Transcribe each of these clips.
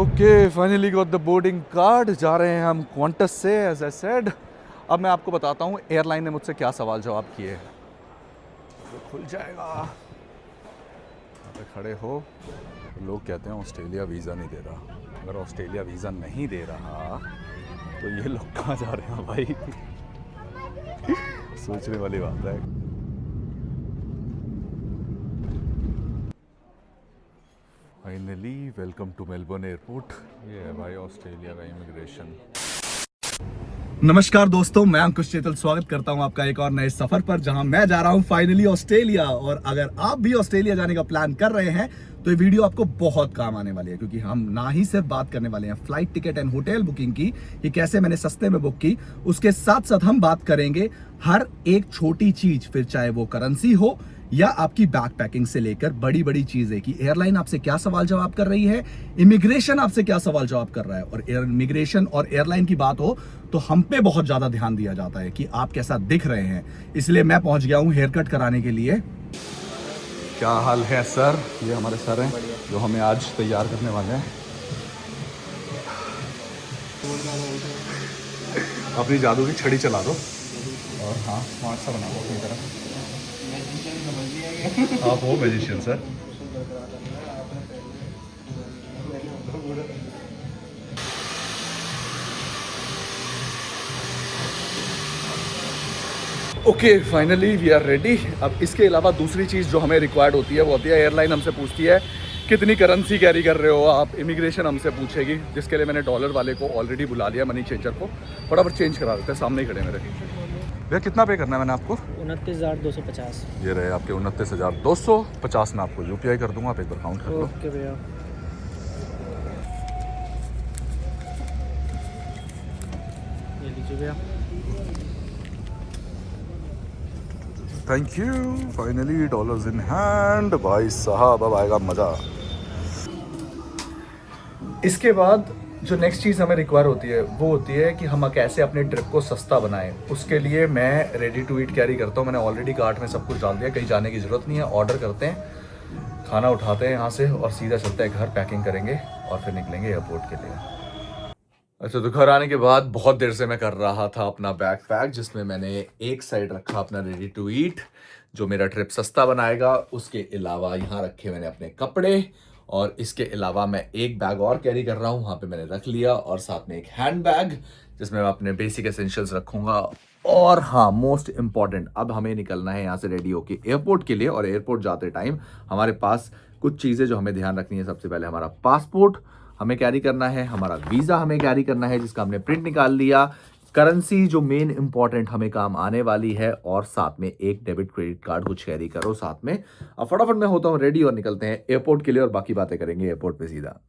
Okay finally got the boarding card. जा रहे हैं हम क्वांटस से एज आई सेड। अब मैं आपको बताता हूँ एयरलाइन ने मुझसे क्या सवाल जवाब किए। तो खुल जाएगा। यहाँ पे खड़े हो तो लोग कहते हैं ऑस्ट्रेलिया वीज़ा नहीं दे रहा। अगर ऑस्ट्रेलिया वीज़ा नहीं दे रहा तो ये लोग कहाँ जा रहे हैं भाई? सोचने वाली बात है। Finally welcome to Melbourne airport. ये है भाई ऑस्ट्रेलिया का इमिग्रेशन। नमस्कार दोस्तों, मैं अंकुश चेतल स्वागत करता हूं आपका एक और नए सफर पर, जहां मैं जा रहा हूं फाइनली ऑस्ट्रेलिया। और अगर आप भी ऑस्ट्रेलिया जाने का प्लान कर रहे हैं तो ये वीडियो आपको बहुत काम आने वाली है, क्योंकि हम ना ही सिर्फ बात करने वाले हैं flight ticket and hotel booking की कि कैसे मैंने सस्ते में बुक की, उसके साथ साथ हम बात करेंगे हर एक छोटी चीज, फिर चाहे वो करेंसी हो या आपकी बैग पैकिंग से लेकर बड़ी बड़ी चीजें कि एयरलाइन आपसे क्या सवाल जवाब कर रही है, इमिग्रेशन आपसे क्या सवाल जवाब कर रहा है। और इमिग्रेशन और एयरलाइन की बात हो तो हम पे बहुत ज्यादा ध्यान दिया जाता है कि आप कैसा दिख रहे हैं। इसलिए मैं पहुंच गया हूं हेयर कट कराने के लिए। क्या हाल है सर? ये हमारे सर हैं जो हमें आज तैयार करने वाले हैं। अपनी जादू की छड़ी चला दो और हाँ स्मार्ट सा बना दो अपनी तरफ। आप हो magician sir. Okay finally we are ready. अब इसके अलावा दूसरी चीज़ जो हमें रिक्वायर्ड होती है वो होती है, एयरलाइन हमसे पूछती है कितनी करेंसी कैरी कर रहे हो आप। इमिग्रेशन हमसे पूछेगी, जिसके लिए मैंने डॉलर वाले को ऑलरेडी बुला लिया, मनी चेंजर को। फटाफट चेंज करा देते हैं, सामने ही खड़े मेरे। भैया कितना पे करना है मैंने आपको? 29,250। ये रहे आपके 29,250 में आपको यूपीआई कर दूंगा, आप एक बार काउंट कर लो। ओके भैया, ये लीजिए भैया। Thank you. Finally dollars in hand. भाई साहब अब आएगा मज़ा। इसके बाद जो नेक्स्ट चीज़ हमें रिक्वायर होती है वो होती है कि हम कैसे अपने ट्रिप को सस्ता बनाएं। उसके लिए मैं रेडी टू ईट कैरी करता हूँ। मैंने ऑलरेडी कार्ट में सब कुछ डाल दिया, कहीं जाने की ज़रूरत नहीं है। ऑर्डर करते हैं, खाना उठाते हैं यहाँ से और सीधा चलते हैं घर, पैकिंग करेंगे और फिर निकलेंगे एयरपोर्ट के लिए। अच्छा, तो घर आने के बाद बहुत देर से मैं कर रहा था अपना बैग पैक, जिसमें मैंने एक साइड रखा अपना रेडी टू ईट जो मेरा ट्रिप सस्ता बनाएगा। उसके अलावा यहाँ रखे मैंने अपने कपड़े, और इसके अलावा मैं एक बैग और कैरी कर रहा हूँ, वहाँ पे मैंने रख लिया। और साथ में एक हैंड बैग जिसमें मैं अपने बेसिक एसेंशियल्स रखूँगा। और हाँ, मोस्ट इम्पॉर्टेंट, अब हमें निकलना है यहाँ से रेडी होके एयरपोर्ट के लिए। और एयरपोर्ट जाते टाइम हमारे पास कुछ चीज़ें जो हमें ध्यान रखनी है। सबसे पहले हमारा पासपोर्ट हमें कैरी करना है, हमारा वीज़ा हमें कैरी करना है जिसका हमने प्रिंट निकाल लिया, करेंसी जो मेन इंपॉर्टेंट हमें काम आने वाली है, और साथ में एक डेबिट क्रेडिट कार्ड कुछ कैरी करो साथ में। अब फटाफट मैं होता हूँ रेडी और निकलते हैं एयरपोर्ट के लिए, और बाकी बातें करेंगे एयरपोर्ट पे सीधा।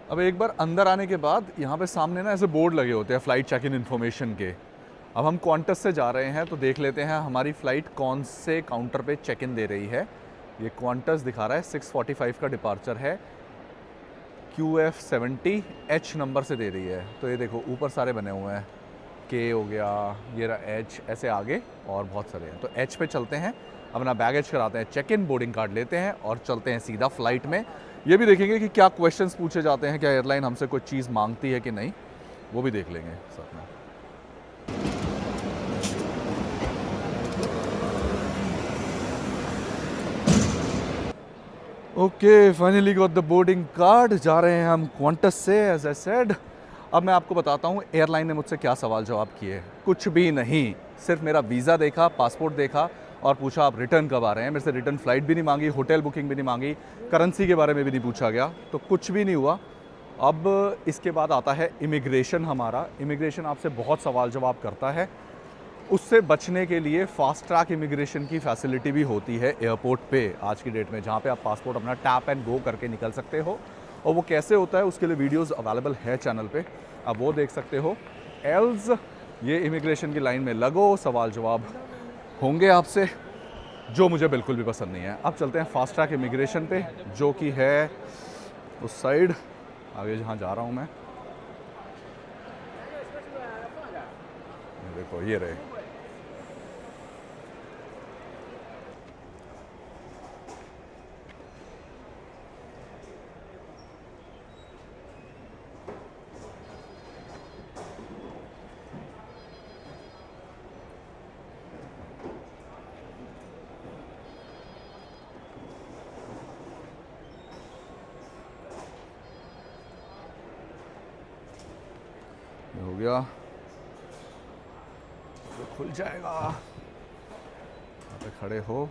अब एक बार अंदर आने के बाद यहाँ पे सामने ना ऐसे बोर्ड लगे होते हैं फ्लाइट चेक इन इन्फॉर्मेशन के। अब हम क्वांटस से जा रहे हैं तो देख लेते हैं हमारी फ़्लाइट कौन से काउंटर पे चेक इन दे रही है। ये क्वांटस दिखा रहा है 6:45 का डिपार्चर है, QF70H नंबर से दे रही है। तो ये देखो ऊपर सारे बने हुए हैं, K हो गया, ये रहा H, ऐसे आगे और बहुत सारे हैं। तो H पे चलते हैं, अपना बैगेज कराते हैं, चेक इन, बोर्डिंग कार्ड लेते हैं और चलते हैं सीधा फ़्लाइट में। ये भी देखेंगे कि क्या क्वेश्चंस पूछे जाते हैं, क्या एयरलाइन हमसे कोई चीज़ मांगती है कि नहीं, वो भी देख लेंगे साथ में। Okay finally got the boarding card. जा रहे हैं हम क्वांटस से एज आई सेड। अब मैं आपको बताता हूँ एयरलाइन ने मुझसे क्या सवाल जवाब किए। कुछ भी नहीं, सिर्फ मेरा वीज़ा देखा, पासपोर्ट देखा और पूछा आप रिटर्न कब आ रहे हैं। मेरे से रिटर्न फ़्लाइट भी नहीं मांगी, होटल बुकिंग भी नहीं मांगी, करेंसी के बारे में भी नहीं पूछा गया, तो कुछ भी नहीं हुआ। अब इसके बाद आता है इमिग्रेशन। हमारा इमिग्रेशन आपसे बहुत सवाल जवाब करता है। उससे बचने के लिए फास्ट ट्रैक इमिग्रेशन की फैसिलिटी भी होती है एयरपोर्ट पे आज की डेट में, जहाँ पे आप पासपोर्ट अपना टैप एंड गो करके निकल सकते हो। और वो कैसे होता है उसके लिए वीडियोस अवेलेबल है चैनल पे, आप वो देख सकते हो। एल्स ये इमिग्रेशन की लाइन में लगो, सवाल जवाब होंगे आपसे, जो मुझे बिल्कुल भी पसंद नहीं है। अब चलते हैं फास्ट ट्रैक इमिग्रेशन पे, जो कि है उस साइड आगे जहाँ जा रहा हूँ मैं। ये देखो ये रहे। ये हो गया, तो खुल जाएगा। यहाँ पे खड़े हो।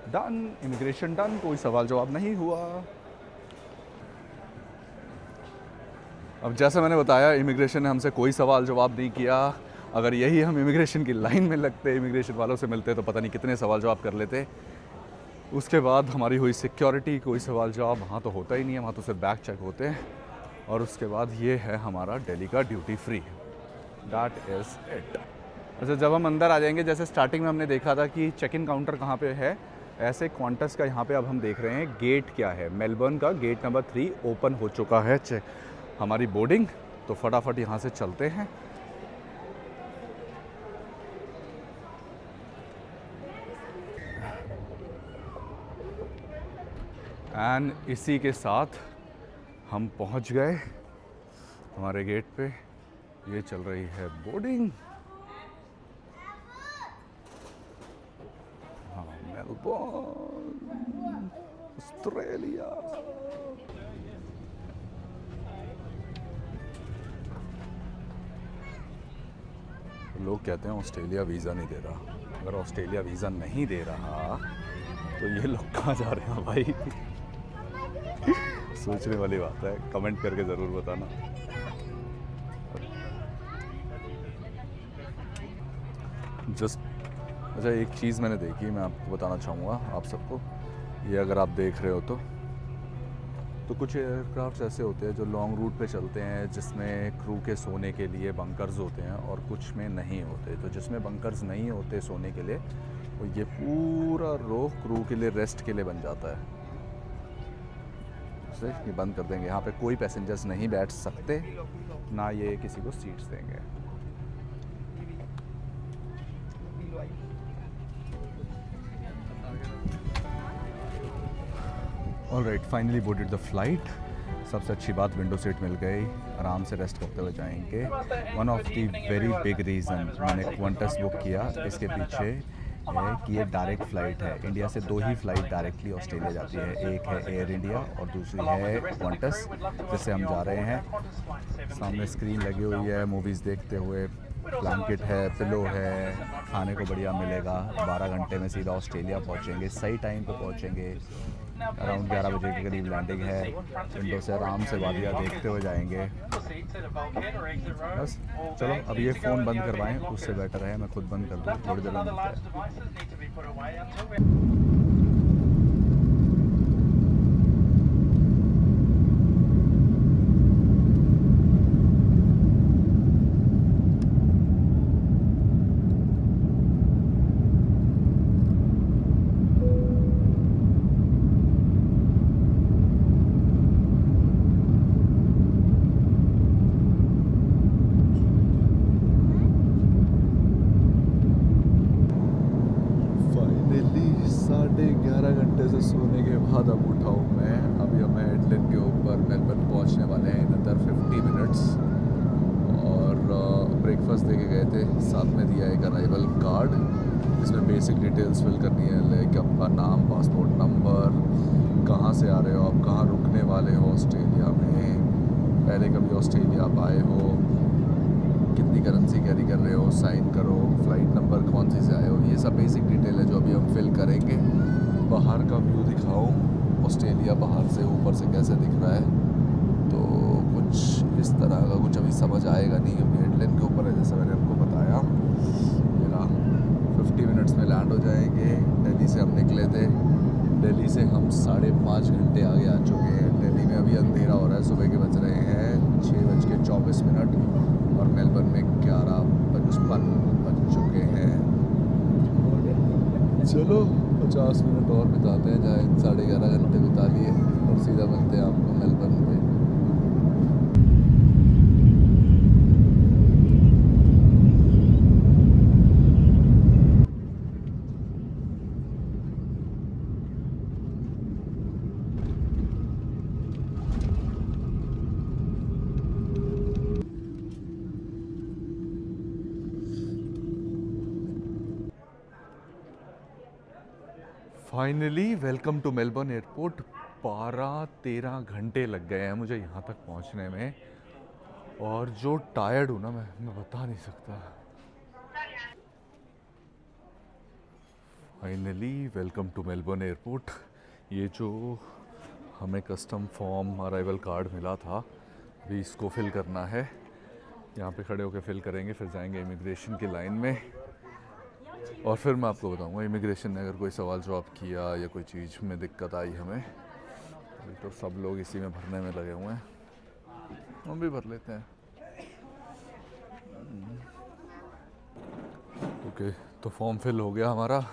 डन, इमिग्रेशन डन, कोई सवाल जवाब नहीं हुआ। अब जैसे मैंने बताया, इमिग्रेशन ने हमसे कोई सवाल जवाब नहीं किया। अगर यही हम इमिग्रेशन की लाइन में लगते, इमिग्रेशन वालों से मिलते, तो पता नहीं कितने सवाल जवाब कर लेते। उसके बाद हमारी हुई सिक्योरिटी, कोई सवाल जवाब वहाँ तो होता ही नहीं है, वहाँ तो सिर्फ बैग चेक होते हैं। और उसके बाद ये है हमारा दिल्ली का duty free. That is it. अच्छा, जब हम अंदर आ जाएंगे, जैसे स्टार्टिंग में हमने देखा था कि चेक इन काउंटर कहाँ पे है, ऐसे क्वांटस का यहाँ पे अब हम देख रहे हैं गेट क्या है। मेलबर्न का गेट नंबर 3 ओपन हो चुका है हमारी बोर्डिंग। तो फटाफट यहाँ से चलते हैं। एंड इसी के साथ हम पहुंच गए हमारे गेट पे। ये चल रही है बोर्डिंग। हाँ, मेलबर्न, ऑस्ट्रेलिया। लोग कहते हैं ऑस्ट्रेलिया वीज़ा नहीं दे रहा। अगर ऑस्ट्रेलिया वीज़ा नहीं दे रहा तो ये लोग कहाँ जा रहे हैं भाई? सोचने वाली बात है, कमेंट करके ज़रूर बताना। जस्ट अच्छा, एक चीज़ मैंने देखी, मैं आपको बताना चाहूँगा आप सबको। ये अगर आप देख रहे हो तो कुछ एयरक्राफ्ट ऐसे होते हैं जो लॉन्ग रूट पे चलते हैं, जिसमें क्रू के सोने के लिए बंकर्स होते हैं, और कुछ में नहीं होते। तो जिसमें बंकर्स नहीं होते सोने के लिए, वो ये पूरा रो क्रू के लिए रेस्ट के लिए बन जाता है। ये बंद कर देंगे। यहाँ पे कोई पैसेंजर्स नहीं बैठ सकते, ना ये किसी को सीट्स देंगे। Alright, finally boarded the flight. सबसे अच्छी बात, विंडो सीट मिल गई, आराम से रेस्ट करते हुए जाएंगे। One of the very big reason मैंने क्वांटस बुक किया, इसके पीछे है कि ये डायरेक्ट फ़्लाइट है। इंडिया से 2 ही फ़्लाइट डायरेक्टली ऑस्ट्रेलिया जाती है। एक है एयर इंडिया और दूसरी है क्वांटस, जिससे हम जा रहे हैं। सामने स्क्रीन लगी हुई है, मूवीज़ देखते हुए, ब्लैंकेट है, पिलो है, खाने को बढ़िया मिलेगा। 12 घंटे में सीधा ऑस्ट्रेलिया पहुंचेंगे, सही टाइम पे पहुंचेंगे। अराउंड 11 बजे के करीब लैंडिंग है। विंडो से आराम से वादियाँ देखते हुए जाएंगे। बस चलो, अब ये फ़ोन बंद करवाएं, उससे बेटर है मैं खुद बंद कर दूँ। थोड़ी देर में मिलते हैं। सोने के बाद अब उठाऊँ मैं। अभी हमें एडलेन के ऊपर मेलबर्न पहुंचने वाले हैं इन अंदर 50 मिनट्स। और ब्रेकफास्ट दे के गए थे, साथ में दिया एक अराइवल कार्ड, जिसमें बेसिक डिटेल्स फिल करनी है, लाइक आपका नाम, पासपोर्ट नंबर, कहाँ से आ रहे हो आप, कहाँ रुकने वाले हो ऑस्ट्रेलिया में, पहले कभी ऑस्ट्रेलिया आप आए हो, कितनी करेंसी कैरी कर रहे हो, साइन करो, फ्लाइट नंबर कौन सी से आए हो। ये सब बेसिक डिटेल है जो अभी हम फिल करेंगे। बाहर का व्यू दिखाऊं ऑस्ट्रेलिया बाहर से, ऊपर से कैसे दिख रहा है, तो कुछ इस तरह का कुछ अभी समझ आएगा नहीं, क्योंकि एडलेन के ऊपर है, जैसे मैंने आपको बताया। मेरा 50 मिनट्स में लैंड हो जाएंगे। दिल्ली से हम निकले थे। दिल्ली से हम 5.5 घंटे आगे आ चुके हैं। दिल्ली में अभी अंधेरा हो रहा है, सुबह के बज रहे हैं 6:24 और मेलबर्न में 11:55 बज चुके हैं। चलो 50 मिनट और बिताते हैं, चाहे 11.5 घंटे बिता लिए और सीधा मिलते हैं आपको मेलबर्न पे। Finally welcome to Melbourne airport. 12-13 घंटे लग गए हैं मुझे यहाँ तक पहुँचने में, और जो टायर्ड हूँ ना मैं बता नहीं सकता। Finally welcome to Melbourne airport. ये जो हमें कस्टम फॉर्म अराइवल कार्ड मिला था, अभी इसको फिल करना है। यहाँ पे खड़े होकर फिल करेंगे, फिर जाएंगे इमिग्रेशन की लाइन में, और फिर मैं आपको बताऊंगा इमिग्रेशन ने अगर कोई सवाल जवाब किया या कोई चीज़ में दिक्कत आई हमें। अभी तो सब लोग इसी में भरने में लगे हुए हैं, हम भी भर लेते हैं। ओके, तो फॉर्म फिल हो गया हमारा।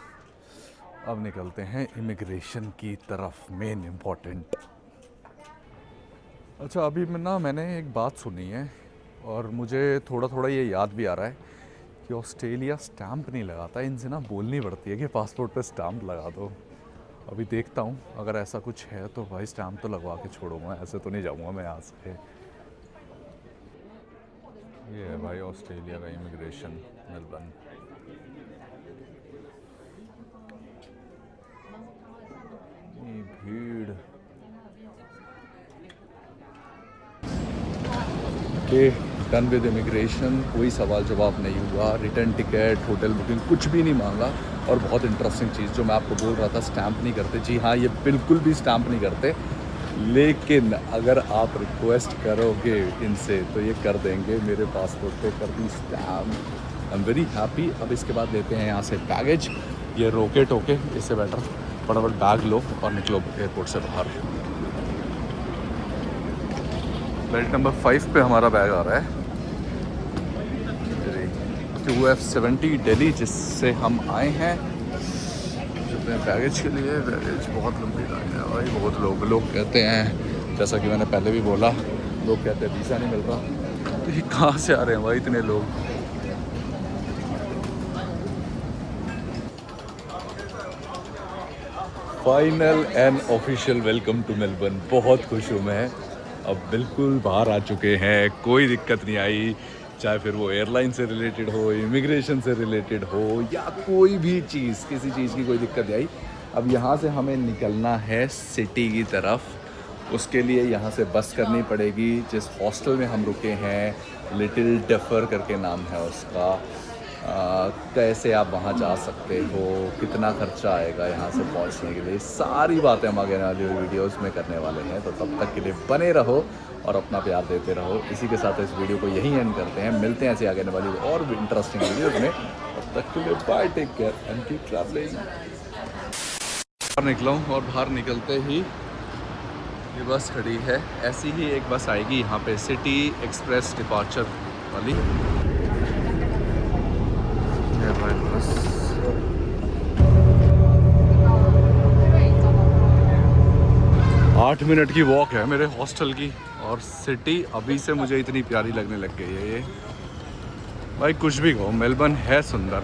अब निकलते हैं इमिग्रेशन की तरफ, मेन इम्पॉर्टेंट। अच्छा, अभी मैंने एक बात सुनी है और मुझे थोड़ा थोड़ा ये याद भी आ रहा है कि ऑस्ट्रेलिया स्टैंप नहीं लगाता। इनसे ना बोलनी पड़ती है कि पासपोर्ट पे स्टैंप लगा दो। अभी देखता हूँ, अगर ऐसा कुछ है तो भाई स्टैंप तो लगवा के छोड़ूंगा, ऐसे तो नहीं जाऊँगा मैं यहाँ से। ये है भाई ऑस्ट्रेलिया का इमिग्रेशन, मेलबर्न। ये भीड़। Okay, done with immigration. कोई सवाल जवाब नहीं हुआ, रिटर्न टिकट, होटल बुकिंग कुछ भी नहीं मांगा। और बहुत इंटरेस्टिंग चीज़ जो मैं आपको बोल रहा था, स्टैंप नहीं करते। जी हाँ, ये बिल्कुल भी स्टैंप नहीं करते, लेकिन अगर आप रिक्वेस्ट करोगे इनसे तो ये कर देंगे। मेरे पासपोर्ट पे कर दी stamp, I am very happy. अब इसके बाद लेते हैं यहाँ से बैगेज। ये रोके टोके, इससे बेटर फटाफट बैग लो और निकलो एयरपोर्ट से बाहर। बेल्ट नंबर 5 पे हमारा बैग आ रहा है, 2F70 दिल्ली, जिससे हम आए हैं अपने बैगेज के लिए। बैगेज बहुत लंबी लाइन है भाई, बहुत लोग कहते हैं, जैसा कि मैंने पहले भी बोला, लोग कहते हैं वीज़ा नहीं मिल रहा। तो ये कहाँ से आ रहे हैं भाई इतने लोग। Final and official welcome to Melbourne. बहुत खुश हूँ मैं, अब बिल्कुल बाहर आ चुके हैं, कोई दिक्कत नहीं आई। चाहे फिर वो एयरलाइन से रिलेटेड हो, इमिग्रेशन से रिलेटेड हो, या कोई भी चीज़, किसी चीज़ की कोई दिक्कत नहीं आई। अब यहाँ से हमें निकलना है सिटी की तरफ। उसके लिए यहाँ से बस करनी पड़ेगी। जिस हॉस्टल में हम रुके हैं, लिटिल डफर करके नाम है उसका, कैसे आप वहाँ जा सकते हो, कितना खर्चा आएगा यहाँ से पहुँचने के लिए, सारी बातें हम आगे वाली वीडियोस में करने वाले हैं। तो तब तक के लिए बने रहो और अपना प्यार देते रहो। इसी के साथ इस वीडियो को यहीं एंड करते हैं। मिलते हैं ऐसे आगे वाली और भी इंटरेस्टिंग वीडियोस में। तब तक के लिए bye, take care and keep travelling. बाहर निकला हूँ और बाहर निकलते ही ये बस खड़ी है। ऐसी ही एक बस आएगी यहाँ पे, सिटी एक्सप्रेस डिपार्चर वाली। ये भाई बस 8 मिनट की वॉक है मेरे हॉस्टल की, और सिटी अभी से मुझे इतनी प्यारी लगने लग गई है। ये भाई कुछ भी कहो, मेलबर्न है सुंदर।